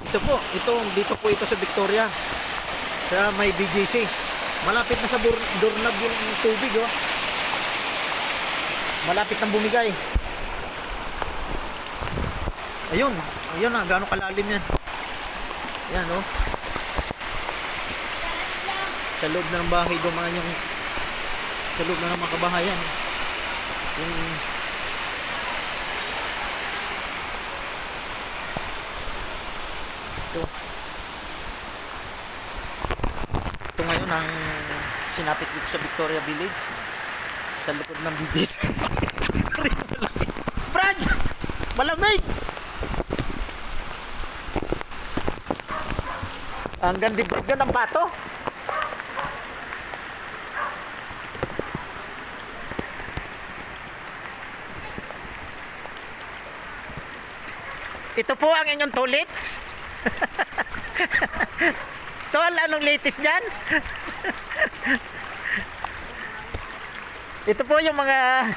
Dito po ito sa Victoria. Sa may BGC. Malapit na sa doorknob yung tubig, oh. Malapit nang bumigay. Ayun na, gaano kalalim yan. Ayan, oh. Sa loob na ng bahay dumaan yung sa loob na ng mga kabahayan. Yung ito ngayon ang sinapit dito sa Victoria Village sa likod ng BGC. Brad! Malamig! Hanggang dibdib yun ng bato. Ito po ang inyong toilets. Tol, anong latest dyan? Ito po yung mga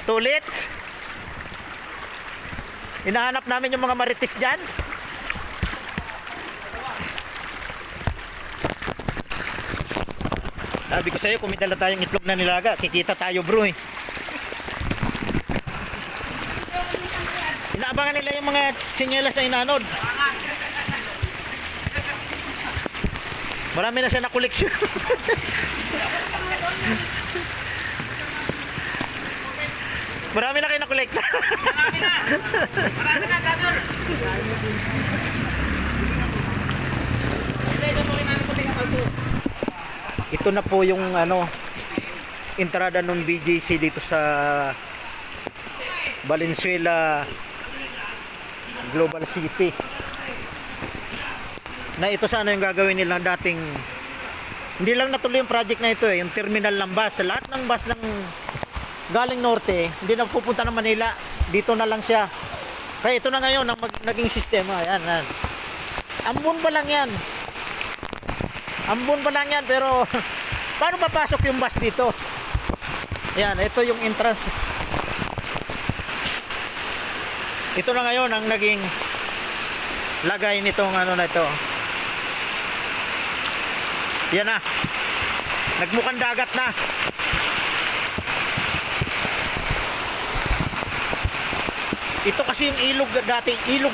toilets. Hinahanap namin yung mga marites dyan. Sabi ko sa'yo, kung may dala tayong itlog na nilaga, kikita tayo bro eh. Inaabangan nila yung mga sinyelas na inanod. Marami na siya na-koleksyon. Marami na kayo na-kolekta. Marami na, brother. Ito na po yung entrada ng BGC dito sa Valenzuela Global City. Na ito sana yung gagawin nila dating, hindi lang natuloy yung project na ito yung terminal ng bus. Lahat ng bus ng galing norte, hindi na pupunta ng Manila, dito na lang siya. Kaya ito na ngayon ang naging sistema. Ayan. Ambon pa lang yan. Pero paano papasok yung bus dito? Ayan, ito yung entrance. Ito na ngayon ang naging lagay nitong na ito. Yan na. Nagmukhang dagat na. Ito kasi yung ilog dati, ilog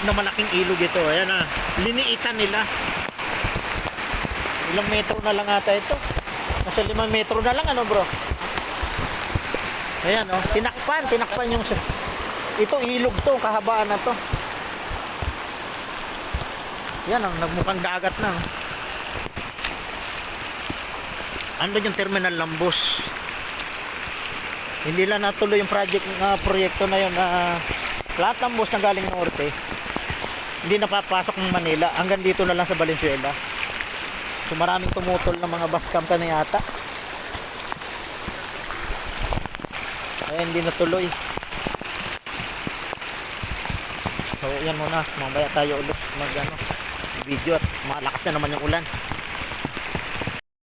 na malaking ilog ito. Ayan na. Liniitan nila. Ilang metro na lang ata ito. Nasa 5 metro na lang bro. Ayan tinakpan yung ito ilog to, kahabaan na to. Yan nagmukhang dagat na. Andun yung terminal ng bus. Hindi lang natuloy yung proyekto na yun na lahat ng bus na galing norte hindi napapasok ng Manila, hanggang dito na lang sa Valenzuela. So maraming tumutol ng mga bus company yata. Kaya hindi natuloy. So yan muna, mamaya tayo ulit video at malakas na naman yung ulan.